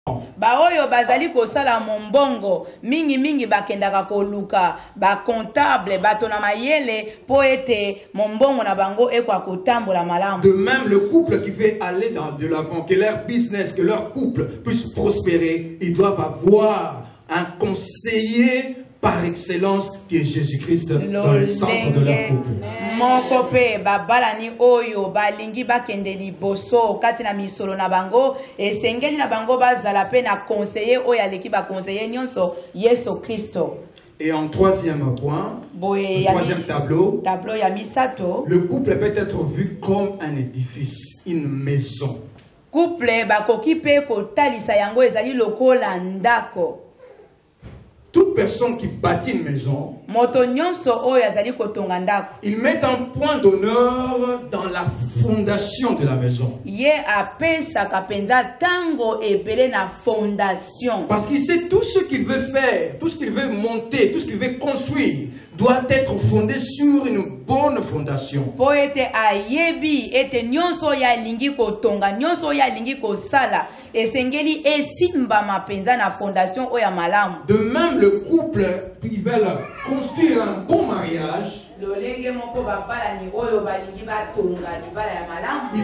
Baoyo bazali kosala mombongo mingi bakendaka koluka ba comptable batona mayele po ete mombongo na bango ekwa kotambola malamu. De même le couple qui veut aller de l'avant, que leur business, que leur couple puisse prospérer, ils doivent avoir un conseiller par excellence qui est Jésus-Christ dans le centre de leur couple. Mokope babalani oyo balingi bakende liboso kati na misolo na bango esengeli na bango bazala pe na conseiller oyo aleki ba conseiller nyonso Yesu Kristo. Et en troisième point, troisième tableau, ya misato, le couple peut être vu comme un édifice, une maison. Couple bakoki pe kotalisa yango ezali lokola ndako. Toute personne qui bâtit une maison, il met un point d'honneur dans la fondation de la maison. Parce qu'il sait tout ce qu'il veut faire, tout ce qu'il veut monter, tout ce qu'il veut construire doit être fondé sur une bonne fondation. De même, le couple qui veut construire un bon mariage, ils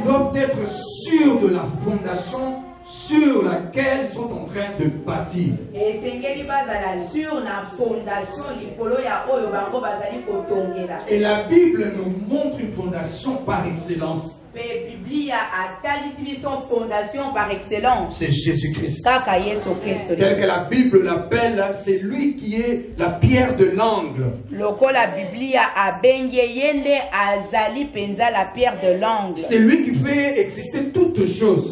doivent être sûrs de la fondation sur laquelle ils sont en train de bâtir. Et la Bible nous montre une fondation par excellence. Fondation par excellence. C'est Jésus-Christ. Tel que la Bible l'appelle, c'est lui qui est la pierre de l'angle. C'est lui qui fait exister toutes choses.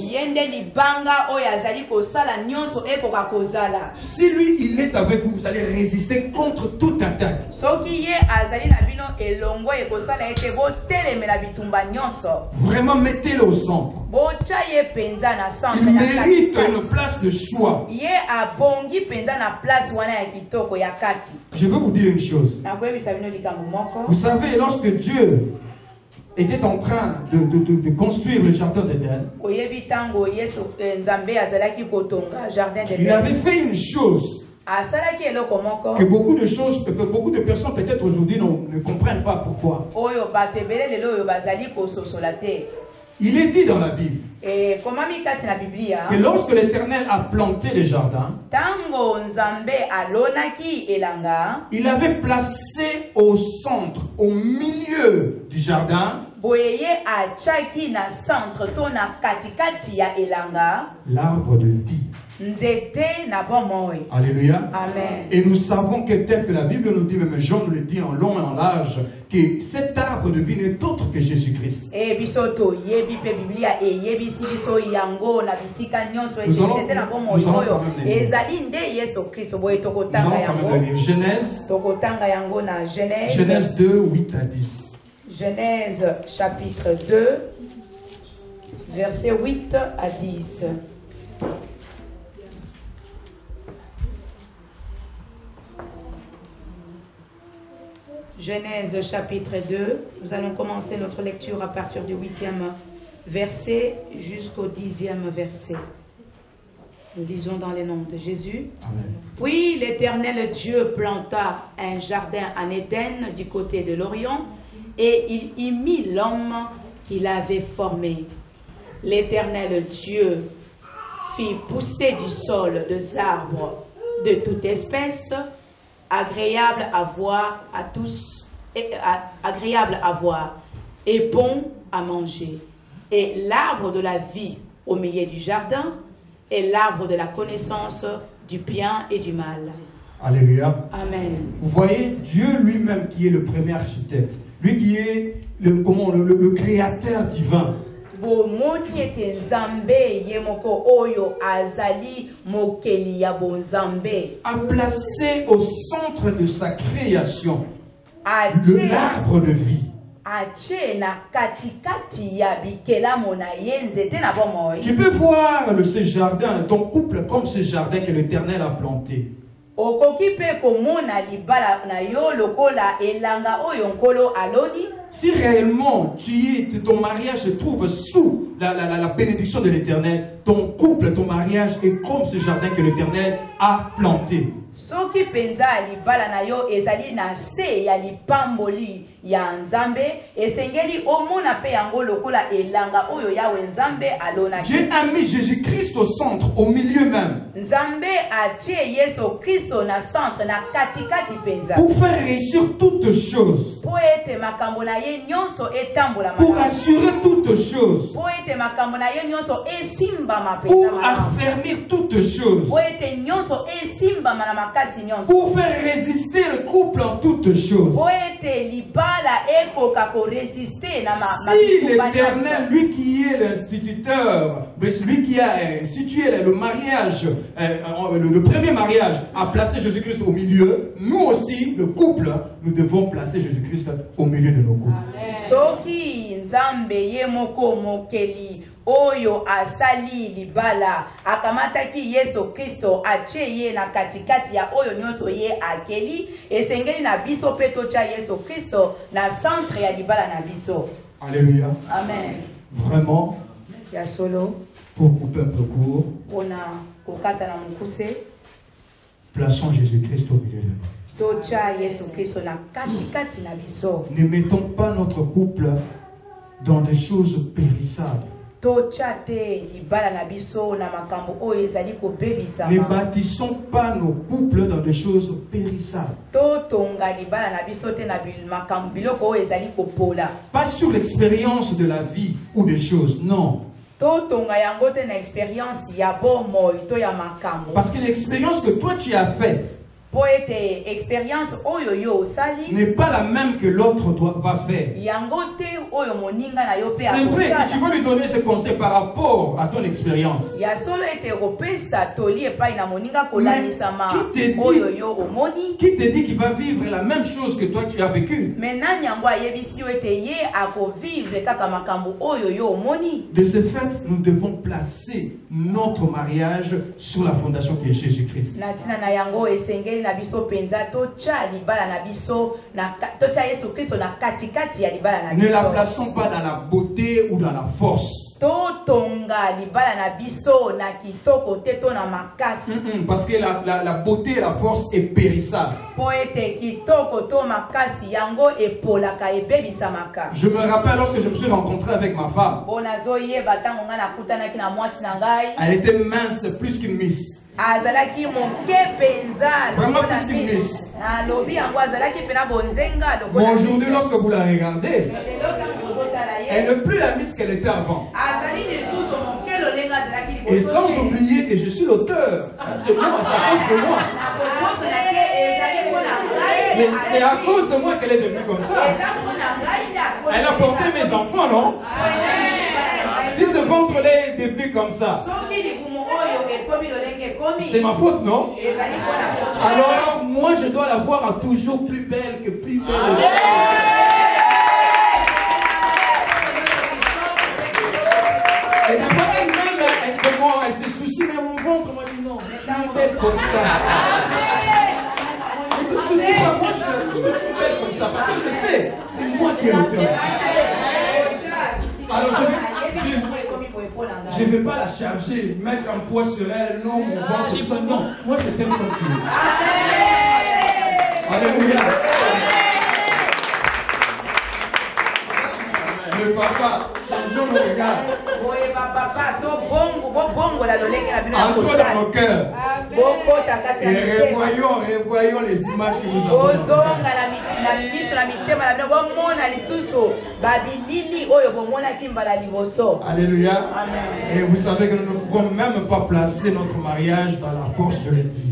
Si lui il est avec vous, vous allez résister contre toute attaque. Vraiment, mettez-le au centre. Il mérite une place de choix. Je veux vous dire une chose. Vous savez, lorsque Dieu était en train de construire le jardin d'Éden, il avait fait une chose que beaucoup de personnes peut-être aujourd'hui ne comprennent pas pourquoi. Il est dit dans la Bible que lorsque l'Éternel a planté le jardin, il avait placé au centre, au milieu du jardin, l'arbre de vie. Alléluia. Amen. Et nous savons que tel que la Bible nous dit, même Jean nous le dit en long et en large, que cet arbre de vie n'est autre que Jésus-Christ. Genèse 2, 8 à 10. Genèse chapitre 2, verset 8 à 10. Genèse chapitre 2, nous allons commencer notre lecture à partir du 8e verset jusqu'au 10e verset. Nous lisons dans le nom de Jésus. Amen. Puis l'Éternel Dieu planta un jardin en Éden du côté de l'Orient et il y mit l'homme qu'il avait formé. L'Éternel Dieu fit pousser du sol des arbres de toute espèce, agréable à voir à tous, agréable à voir et bon à manger. Et l'arbre de la vie au milieu du jardin et l'arbre de la connaissance du bien et du mal. Alléluia. Amen. Vous voyez, Dieu lui-même qui est le premier architecte, lui qui est le créateur divin. A placé au centre de sa création l'arbre de vie. Tu peux voir ce jardin, ton couple comme ce jardin que l'Éternel a planté. Si réellement ton mariage se trouve sous la bénédiction de l'Éternel, ton couple, ton mariage est comme ce jardin que l'Éternel a planté. Soki penza libala na yo ezali na se ya lipamboli ya Nzambe esengeli omona pe yango lokola elanga oyo yawe Nzambe alona. Dieu a mis Jésus-Christ au centre, au milieu même. Nzambe atie Yesu Kristo na centre na katikati penza. Pour faire réussir toutes choses. Po ete makambo na ye nyonso etambola Pour malamu. assurer toutes choses. Po ete makambo na ye nyonso esimba mapenza Pour malamu. affermir toutes choses. Po ete nyonso esimba na makasi nyonso. Pour faire résister le couple en toutes choses. Po ete libala ekoka ko résister na Si l'Éternel, lui qui est l'instituteur, mais celui qui a institué le mariage, le premier mariage, a placé Jésus-Christ au milieu, nous aussi, le couple, nous devons placer Jésus-Christ au milieu de nos couples. Soki Nzambe ye moko mokeli oyo asali libala akamataki Yesu Kristo acheye na katikati ya oyo nyonso ye akeli esengeli na biso pe tocha Yesu Kristo na centre ya libala na biso. Alléluia. Amen. Vraiment, Ya solo pour couper un peu court, ona kokata na mukuse plaçons Jésus-Christ au milieu de nous. tocha Yesu Kristo na katikati na biso. Ne mettons pas notre couple dans des choses périssables. Tocha te libala na biso na makambo oyo ezali kobebisa. Ne bâtissons pas nos couples dans des choses périssables. Totonga libala na biso te na makambo biloko oyo ezali kopola. Pas sur l'expérience de la vie ou des choses, non. Totonga yango te na expérience ya bomoi to ya makambo. Parce que l'expérience que toi tu as faite Po ete expérience oyo yo osali n'est pas la même que l'autre va faire. yango te oyo moninga na yo pe C'est vrai que akosala. tu veux lui donner ce conseil par rapport à ton expérience. Ya solo ete kopesa toli epai na moninga kolanisama qui te dit- oyo yo omoni. Qui te dit qu'il va vivre la même chose que toi tu as vécu? Mais nani yango ayebisi yo ete ye akovivre kaka makambo oyo yo omoni. De ce fait, nous devons placer notre mariage sur la fondation qui est Jésus-Christ. Na tina na yango esengeli na biso penza tocha libala na biso na tocha Yesu Kristo na katikati ya libala na Ne la biso. plaçons pas dans la beauté ou dans la force. Totonga libala na biso na kitoko te to na makasi. Parce que la beauté et la force est périssable. Po ete kitoko to makasi yango epolaka ebebisamaka. Je me rappelle lorsque je me suis rencontré avec ma femme. Bonazo yeba tango nga nakutanaki na mwasi na ngai. Elle était mince, plus qu'une miss. Azalaki moke penza. Vraiment plus qu'une miss. Alobi yango azalaki pena bonzenga Bon, lokola. aujourd'hui, lorsque vous la regardez, Lelo tango ozotala ye. elle n'est plus la miss qu'elle était avant. Azali lisusu moke lolenga azalaki Et liboso sans te. oublier que je suis l'auteur. C'est moi, c'est à cause de moi. Nakokosa na ke ezali mpona ngai. C'est à cause de moi qu'elle est devenue comme ça. Eza mpona ngai nde Elle a porté mes enfants, non? Si ce ventre-là est devenu comme ça, soki libumu oyo ekomi lolenge ekomi c'est ma faute, non? ezali mpona foto. Alors, moi, je dois la voir toujours plus belle que plus belle. Et parfois, elle-même, elle se soucie, mais mon ventre m'a dit non, je suis belle comme ça. Ne te soucie pas, moi, je suis plus belle comme ça, parce que je sais, c'est moi qui ai l'auteur. Alors, je ne vais pas la charger, mettre un poids sur elle, non, mon ventre, tout ça, non. Moi, je t'aime comme tu es. Alléluia. Le papa, changeons le regard. Boye papa to bongo la lolenge na bino ya Entre kotala. dans nos cœurs. Bokota kati ya Et mitema. revoyons les images que nous avons. Bozonga na miso na mitema na bino bomona lisusu babilili oyo bomonaki mbala liboso. Alléluia. Amen. Et vous savez que nous ne pouvons même pas placer notre mariage dans la force, je l'ai dit.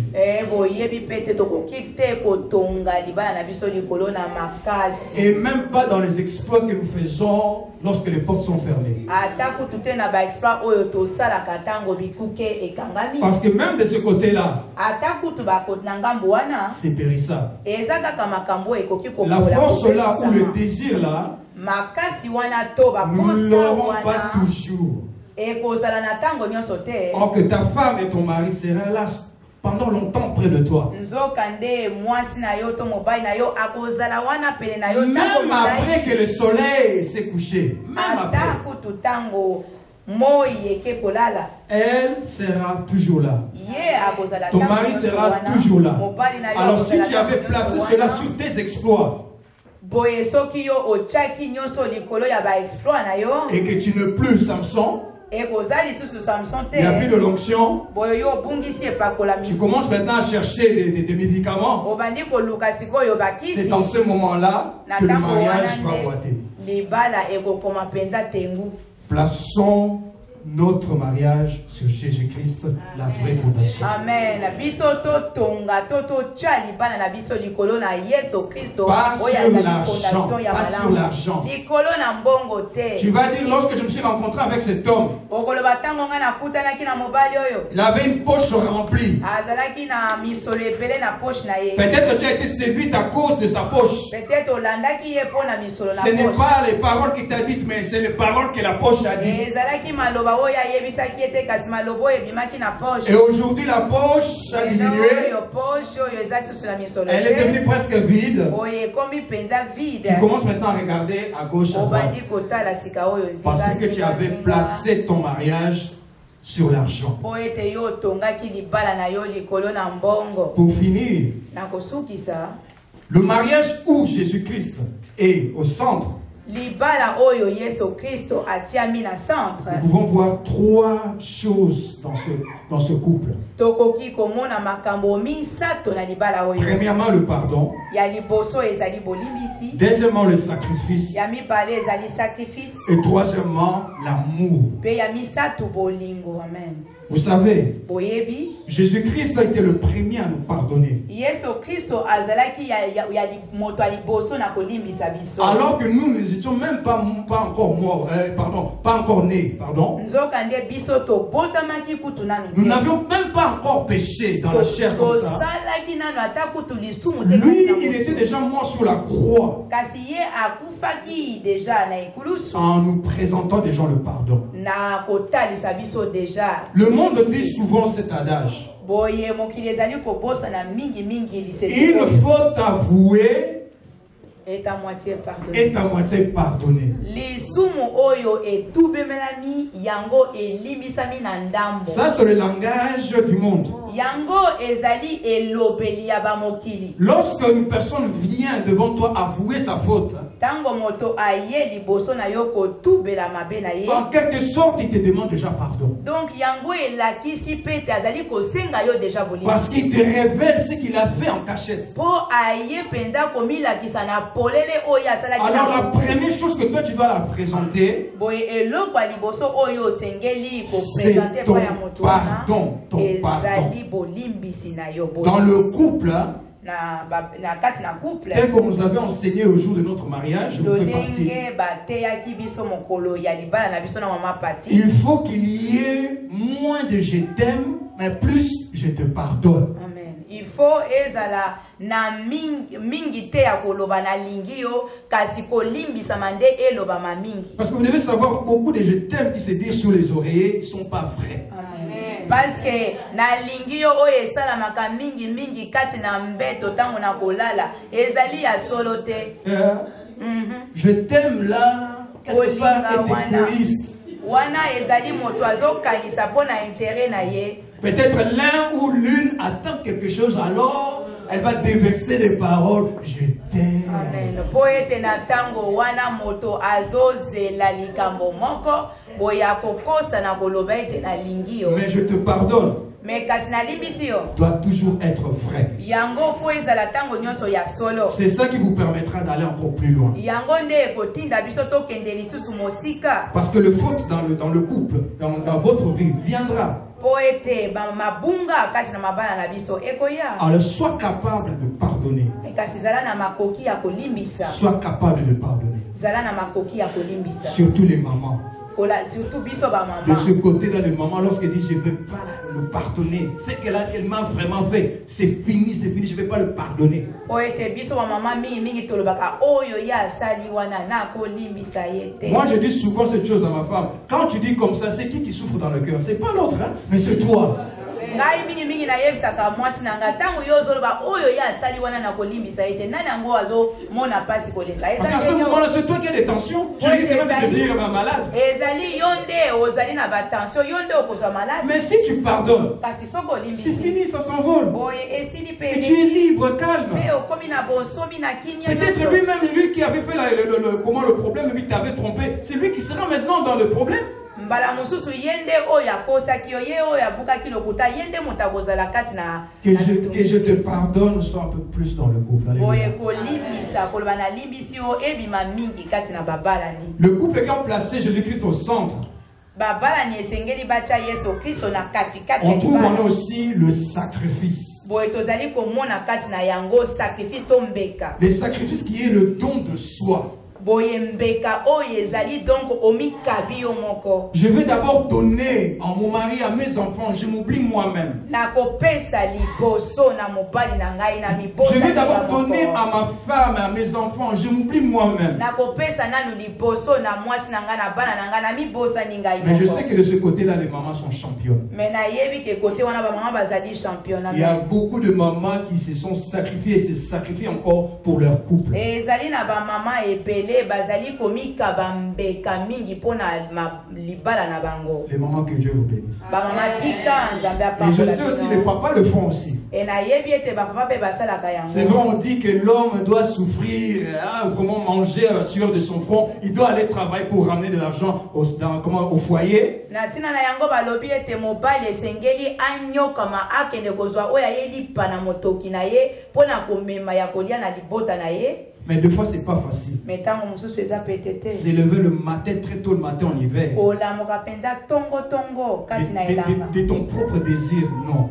Boyebi pete tokoki te kotonga libala na biso likolo na makasi. Et même pas dans les exploits que nous faisons lorsque les portes sont fermées. Ata kutu te na ba exploit oyo tosalaka tango bikuke ekangami. Parce que même de ce côté-là, Ata kutu bakoti na ngambo wana c'est périssable. eza kaka makambo ekoki La kokola force là ou le kopesama. désir là, Makasi wana to nous baposa ne l'aurons pas wana toujours. ekozala na tango nyonso te. Or que ta femme et ton mari seraient là pendant longtemps près de toi. Nzoka nde mwasi na yo to mobali na yo akozala wana pene na yo tango Même après molai. que le soleil s'est couché. Même Ata après. kutu tango elle sera toujours là. Ton mari sera toujours là. Alors si tu avais placé cela sur tes exploits, et que tu n'es plus Samson, il n'y a plus de l'onction, tu commences maintenant à chercher des médicaments. C'est dans ce moment-là que le mariage va boiter. Plaçons notre mariage sur Jésus-Christ, la vraie fondation. Amen. Pas sur l'argent. Tu vas dire, lorsque je me suis rencontré avec cet homme, il avait une poche remplie. Peut-être que tu as été séduite à cause de sa poche. Ce n'est pas les paroles qu'il t'a dites, mais c'est les paroles que la poche a dites. Et aujourd'hui, la poche a diminué. Elle est devenue presque vide. Tu commences maintenant à regarder à gauche, à droite. Parce que tu avais placé ton mariage sur l'argent. Pour finir, le mariage où Jésus-Christ est au centre, nous pouvons voir trois choses dans ce couple. Premièrement, le pardon. Deuxièmement, le sacrifice. Et troisièmement, l'amour. Vous savez, Jésus-Christ a été le premier à nous pardonner. Alors que nous n'étions même pas encore morts, pas encore nés, pardon. Nous n'avions même pas encore péché dans la chair comme ça. Lui, il était déjà mort sur la croix en nous présentant déjà le pardon. Le monde dit souvent cet adage. Une faute avouée est à moitié pardonné. Ça, c'est le langage du monde. Lorsque une personne vient devant toi avouer sa faute, en quelque sorte, il te demande déjà pardon. Parce qu'il te révèle ce qu'il a fait en cachette. Alors la première chose que toi tu dois la présenter, c'est ton pardon. Dans le couple, tel que nous avons enseigné au jour de notre mariage, il faut qu'il y ait moins de je t'aime, mais plus je te pardonne. Il faut ezala na mingi te ya koloba na lingio kasi kolimbisa mande eloba ma mingi. Parce que vous devez savoir, beaucoup de je t'aime qui se disent sur les oreillers ne sont pas vrais. Amen. Parce que na lingio o esala maka mingi kati na mbeto tango na kolala ezali ya solo te. Je t'aime là quelque part est égoïste. Wana ezali moto azokanisa pona intérêt na ye. Peut-être l'un ou l'une attend quelque chose, alors elle va déverser des paroles. Je t'aime. Amen. Poete na tango wana moto azoze la likambo moko boya kokosa na koloba ete na lingio. Mais je te pardonne. Mais kasina limbisio doit toujours être vrai. Yango fo ezala tango nyonso ya solo. C'est ça qui vous permettra d'aller encore plus loin. Yango nde kotinda biso tokende lisusu mosika. Parce que le faute dans le couple, dans votre vie viendra. Alors sois capable de pardonner. Sois capable de pardonner. Surtout les mamans. De ce côté-là, les mamans, lorsqu'elles disent je ne vais pas le pardonner, c'est qu'elle m'a vraiment fait, c'est fini, je ne vais pas le pardonner. Moi je dis souvent cette chose à ma femme. Quand tu dis comme ça, c'est qui souffre dans le cœur? C'est pas l'autre, hein, mais c'est toi. ngai mingi mingi na yebisaka mwasi na nga tango yo zoloba oyo ya asali wana na kolimbisa ete nani yango azo mona pasi kolenga. Parce qu'à ce moment-là, c'est toi qui as des tensions. Tu risques même de devenir malade. Ezali yonde ozali na ba tension yonde okozwa malade. Mais si tu pardonnes, kasi soko olimbisi c'est fini, ça s'envole. boye esili pe Et tu es libre, calme. pe okomi na bonsomi na kimia. Peut-être lui-même, lui qui avait fait le problème, lui qui t'avait trompé, c'est lui qui sera maintenant dans le problème. Mbala mususu yende oya kosa kiyo ye oya buka kilo kuta yende mutagoza la kati na que je te pardonne, sois un peu plus dans le couple. boye ko limbisa ko bana limbisi o ebima mingi kati na babala ni. Le couple qui a placé Jésus-Christ au centre. Babala ni esengeli bacha Yesu Kristo na kati kati. On trouve en aussi le sacrifice. Boye tozali ko mona kati na yango sacrifice to mbeka. Le sacrifice qui est le don de soi. Je vais d'abord donner à mon mari, à mes enfants, je m'oublie moi-même. Je vais d'abord donner à ma femme, à mes enfants, je m'oublie moi-même. Mais je sais que de ce côté-là, les mamans sont championnes. Il y a beaucoup de mamans qui se sont sacrifiées et se sacrifient encore pour leur couple. Les mamans, que Dieu vous bénisse. Et je sais aussi les papas le font aussi. C'est vrai, on dit que l'homme doit souffrir, vraiment manger à la sueur de son front. Il doit aller travailler pour ramener de l'argent au foyer. Mais deux fois, c'est pas facile. S'élever le matin, très tôt le matin en hiver. De ton propre désir, non.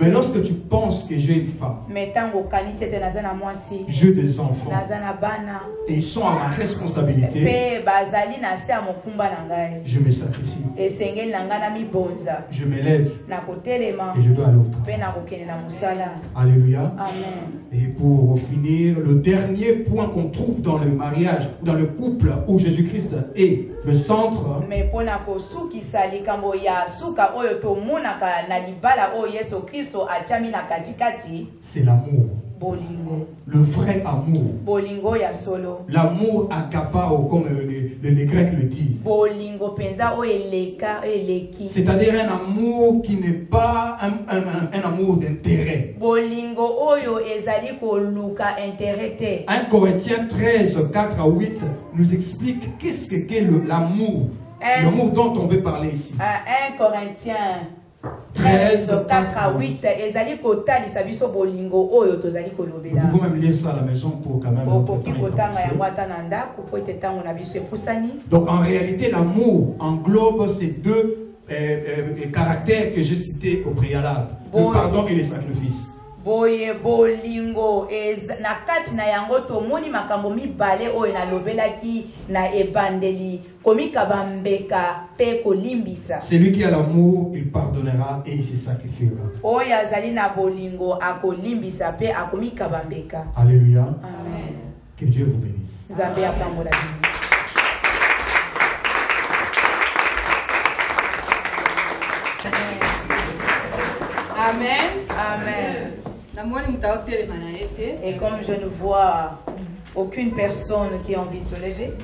Mais lorsque tu penses que j'ai une femme, j'ai des enfants, et ils sont à ma responsabilité, je me sacrifie. Je m'élève et je dois aller au travail. Alléluia. Amen. Et pour finir, le dernier point qu'on trouve dans le mariage, dans le couple où Jésus-Christ est le centre, c'est l'amour. Le vrai amour. L'amour agapao, comme les Grecs le disent. C'est-à-dire un amour qui n'est pas un amour d'intérêt. 1 Corinthiens 13, 4 à 8 nous explique qu'est-ce qu'est l'amour. L'amour dont on veut parler ici. 1 Corinthiens 13, 4 à 8. Vous pouvez même lire ça à la maison pour quand même. Donc en réalité, l'amour englobe ces deux caractères que j'ai cités au préalable. Le pardon et le sacrifice. Boye bolingo na kati na yango tomoni makambo mibale oyo na lobelaki na ebandeli komika bambeka pe kolimbisa. Celui qui a l'amour, il pardonnera et il se sacrifiera. Oyo azali na bolingo akolimbisa pe akomika bambeka. Alléluia. Amen. Que Dieu vous bénisse. Nzambe apambola bino. Amen. Amen. Et comme je ne vois aucune personne qui a envie de se lever,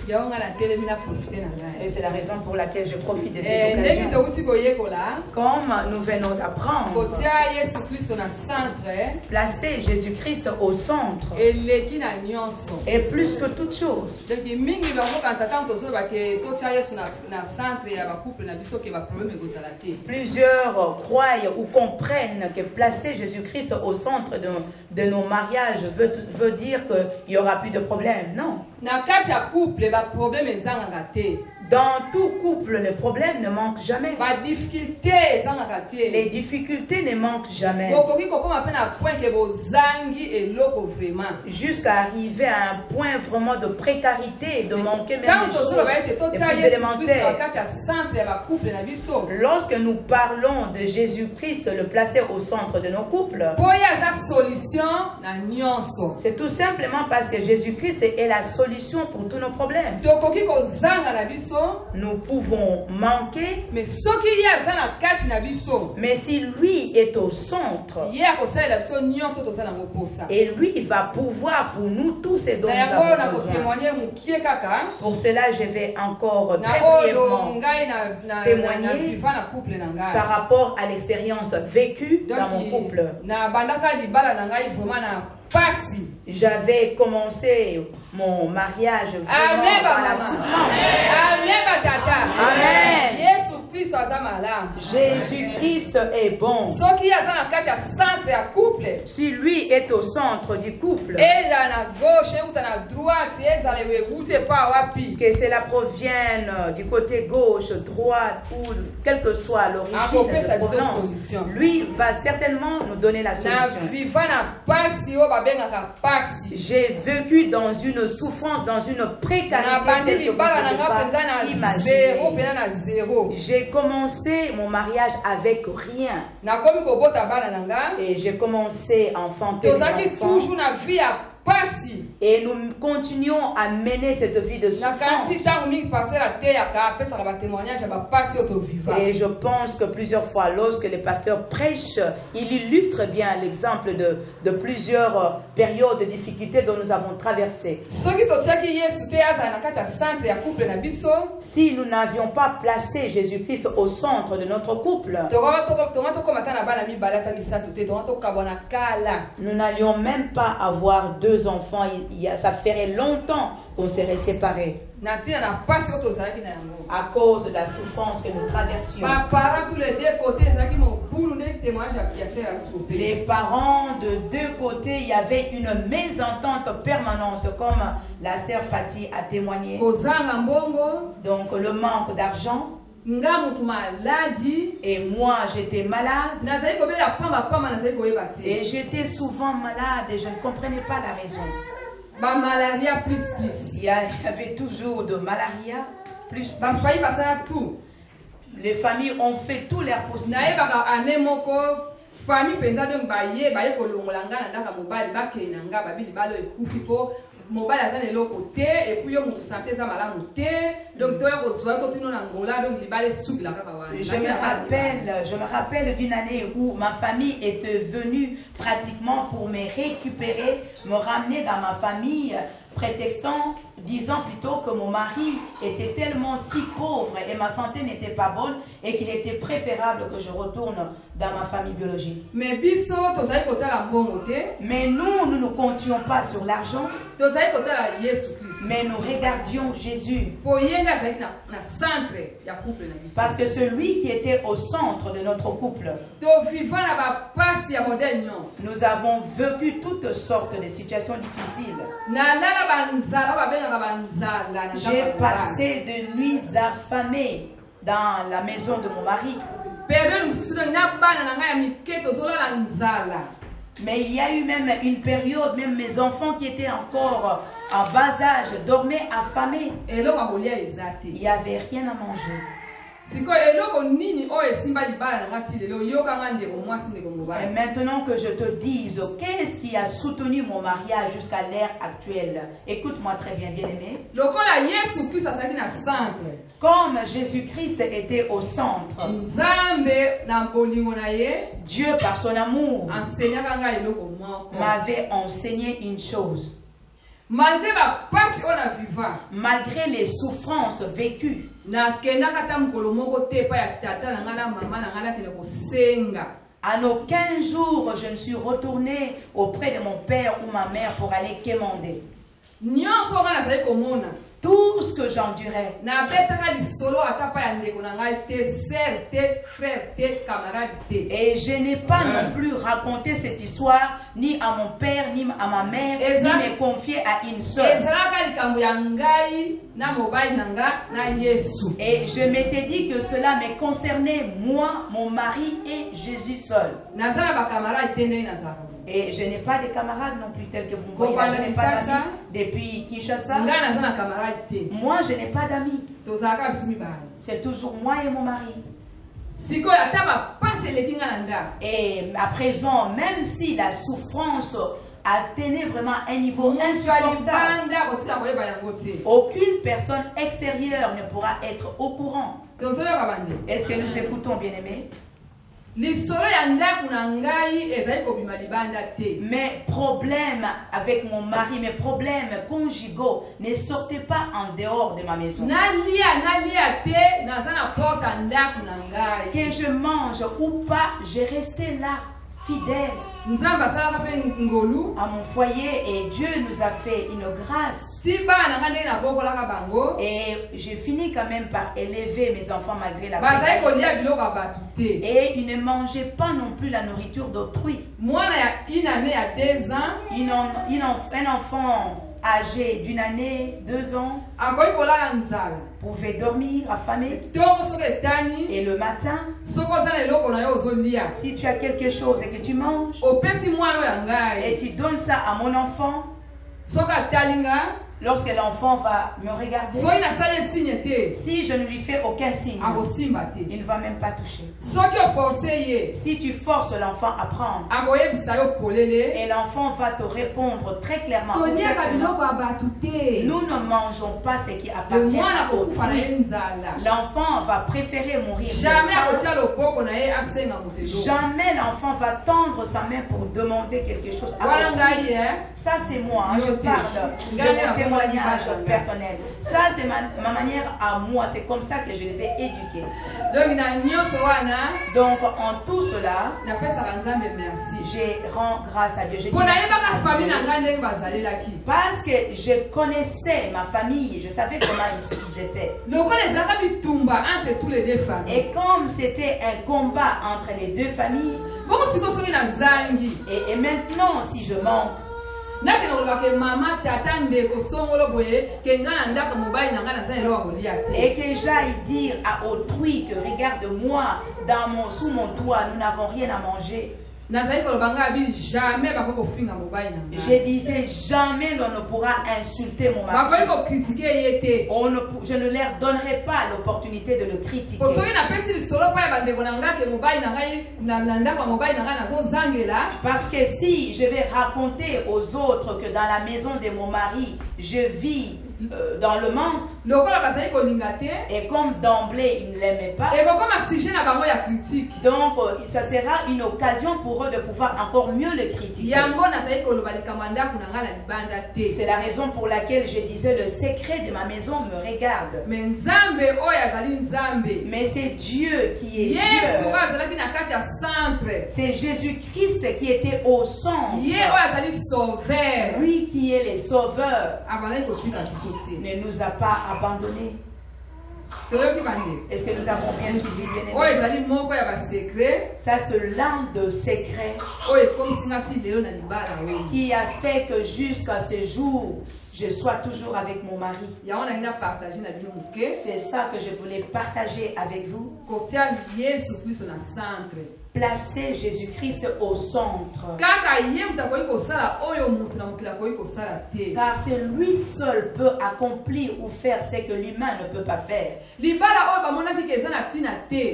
et c'est la raison pour laquelle je profite de cette occasion. Comme nous venons d'apprendre, placer Jésus-Christ au centre et plus que toute chose. Plusieurs croient ou comprennent que placer Jésus-Christ au centre de nos mariages veut dire qu'il n'y aura plus de problème. Non. Dans tout couple, le problème ne manque jamais. Les difficultés ne manquent jamais. Jusqu'à arriver à un point vraiment de précarité, de manquer même des choses les plus élémentaires. Lorsque nous parlons de Jésus-Christ, le placer au centre de nos couples, c'est tout simplement parce que Jésus-Christ est la solution pour tous nos problèmes. nous pouvons manquer, mais soki ye aza na kati na biso, mais si lui est au centre, ye akosalela biso nyonso tozala mokosa. et lui il va pouvoir pour nous tous ce dont Na nous yango na avons besoin. kotémoigner mokie kaka. Pour cela, je vais encore Na très oyo brièvement ngai na témoigner viva na couple na ngai. par rapport à l'expérience vécue dans mon Donc couple. na bandaka libala na ngai vraiment na pasi. J'avais commencé mon mariage vraiment Amen dans la baba. souffrance. Amen batata. Amen. Yesu Kristo aza malamu. Jésus-Christ est bon. Soki aza na kati ya centre ya couple. Si lui est au centre du couple, Eza na gauche ou na droite, eza le wuti pa wapi. que cela provienne du côté gauche, droite ou quelle que soit l'origine de provenance, lui va certainement nous donner la Na solution. viva na pasi o babengaka pasi. J'ai vécu dans une souffrance, dans une Na précarité bandi telle que vous libala na ne nga pouvez penza pas na zéro, imaginer. pena na zéro. J'ai commencé mon mariage avec rien Na komi kobota bana na nga. et j'ai commencé à enfanter des Tozaki enfants toujours na vie ya pasi. et nous continuons à mener cette vie de Na souffrance. kanti tango mingi passer à te ya ka pesa ka ba témoignage ba pasi o to viva. Et je pense que plusieurs fois, lorsque les pasteurs prêchent, il illustre bien l'exemple de plusieurs périodes de difficultés dont nous avons traversé. Soki totiaki Yesu te aza na kati ya centre ya couple na biso, Si nous n'avions pas placé Jésus-Christ au centre de notre couple, tonga tokomata na bana mibale ata misato te, tonga tokabwana kala. nous n'allions même pas avoir deux enfants. Ça ferait longtemps qu'on serait séparés Na ntina na pasi oyo tozalaki na yango. à cause de la souffrance que nous traversions. Ba parents tous les deux côtés ezalaki mobulu nde témoignage ya sere ya biso kopesa. Les parents de deux côtés, il y avait une mésentente permanente, comme la sœur Patty a témoigné. Kozanga mbongo, Donc le manque d'argent. nga mutu maladi, Et moi, j'étais malade. nazali kobela pamba nazali koyeba te. Et j'étais souvent malade et je ne comprenais pas la raison. Ba malaria plus. Il y avait toujours de malaria, plus. Ba fayi basala tout. Les familles ont fait tout leur possible. Nayebaka ane moko famille penza donc baye kolongola nga na ndaka mobali bakei na nga babili balo ekufi po mobali aza na eloko te et puis yo mutu santé eza malamu te donc toya kozwa totino na ngola donc libala esukila kaka wana. Je me rappelle d'une année où ma famille était venue pratiquement pour me récupérer, me ramener dans ma famille, prétextant, disant plutôt que mon mari était tellement si pauvre et ma santé n'était pas bonne et qu'il était préférable que je retourne dans ma famille biologique. Mais biso tozali kotala mbongo te. Mais nous ne comptions pas sur l'argent, Tozali kotala Yesu Christ. mais nous regardions Jésus. Po yenga azali na centre ya couple na biso. Parce que celui qui était au centre de notre couple, To viva na ba pasi ya modèle nyonso. nous avons vécu toutes sortes de situations difficiles. Na lala banzala babengaka banzala na J'ai passé de nuits affamées dans la maison de mon mari. période mosusu donc na bana na ngai ya mike tozolala nzala. Mais il y a eu même une période, même mes enfants qui étaient encore en bas âge dormaient affamés. Eloko ya kolia eza te. Il n'y avait rien à manger. Sikoyo eloko nini oyo esimba libala na nga ti lelo yokanga ndeko mwasi ndeko Et mobali. maintenant que je te dise, qu'est-ce qui a soutenu mon mariage jusqu'à l'ère actuelle? Écoute-moi très bien, bien-aimé. Lokola Yesu Kristo azalaki na centre. Comme Jésus-Christ était au centre, Nzambe na bolingo na ye Dieu par son amour enseigaka ngai eloko moko. m'avait enseigné une chose. Malgré bapasi oyo na viva, Malgré les souffrances vécues, nakendaka ata mokolo moko te epai ya tata na ngai na mama na ngai nakende kosenga. en aucun jour je ne suis retournée auprès de mon père ou ma mère pour aller quémander. Nyonso oyo ngai nazali komona Tout ce que j'endurais, nabetaka lisolo ata pa ya ndeko na ngai te, sœur te, frère te, camarade te. et je n'ai pas non plus raconté cette histoire ni à mon père, ni à ma mère, ni me confier à une seule. ezalaka likambo ya ngai na mobali na nga na Yesu. Et je m'étais dit que cela me concernait moi, mon mari et Jésus seul. Naza na bakamarade te ndenge nazalaka. Et je n'ai pas de camarades non plus tels que vous me voyez là. Je n'ai pas d'amis depuis Kinshasa. Ngai naza na camarade te. Moi, je n'ai pas d'amis. Tozalaka biso mibale. C'est toujours moi et mon mari. Sikoyo ata bapasi eleki nga na ndako. Et à présent, même si la souffrance atteigner vraiment un niveau insupportable. Aucune personne extérieure ne pourra être au courant. Est-ce que nous écoutons, bien-aimés? Mes problèmes avec mon mari, mes problèmes conjugaux ne sortaient pas en dehors de ma maison. Que je mange ou pas, je restais là, fidèle à mon foyer, et Dieu nous a fait une grâce. Et j'ai fini quand même par élever mes enfants malgré la précarité. Et ils ne mangeaient pas non plus la nourriture d'autrui. Un enfant âgé d'une année, 2 ans, pouvait dormir affamé. Et le matin, si tu as quelque chose et que tu manges, et tu donnes ça à mon enfant, lorsque l'enfant va me regarder, si je ne lui fais aucun signe, il ne va même pas toucher. Si tu forces l'enfant à prendre, et l'enfant va te répondre très clairement, nous ne mangeons pas ce qui appartient à autrui. L'enfant va préférer mourir. Jamais l'enfant va tendre sa main pour demander quelque chose à autrui. Ça c'est moi, je parle de mon témoignage personnel. Ça c'est ma manière à moi, c'est comme ça que je les ai éduqués. Donc en tout cela, je rends grâce à Dieu. Parce que je connaissais ma famille, je savais comment ils étaient. Et comme c'était un combat entre les deux familles, et maintenant si je manque, et que j'aille dire à autrui que regarde-moi, sous mon toit, nous n'avons rien à manger. Je disais jamais l'on ne pourra insulter mon mari. Je ne leur donnerai pas l'opportunité de le critiquer. Parce que si je vais raconter aux autres que dans la maison de mon mari, je vis dans le manque, et comme d'emblée ils ne l'aimaient pas, donc ça sera une occasion pour eux de pouvoir encore mieux le critiquer. C'est la raison pour laquelle je disais le secret de ma maison me regarde. Mais c'est Dieu qui est Dieu. C'est Jésus-Christ qui était au centre. Lui qui est le sauveur ne nous a pas abandonnés. Est-ce que nous avons bien suivi, bien-aimés? Ça c'est l'un de secrets qui a fait que jusqu'à ce jour je sois toujours avec mon mari. C'est ça que je voulais partager avec vous. Placer Jésus-Christ au centre. Car c'est lui seul peut accomplir ou faire ce que l'humain ne peut pas faire.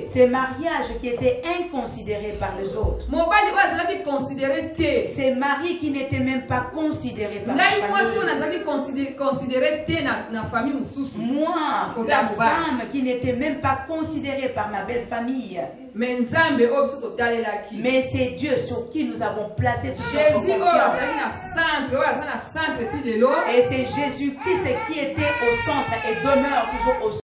Ces mariages qui étaient inconsidérés par les autres. Ces maris qui n'étaient même pas considérés par la famille. Moi, la femme qui n'était même pas considérée par ma belle famille. Mais c'est Dieu sur qui nous avons placé toute notre confiance. Et c'est Jésus-Christ qui était au centre et demeure toujours au centre.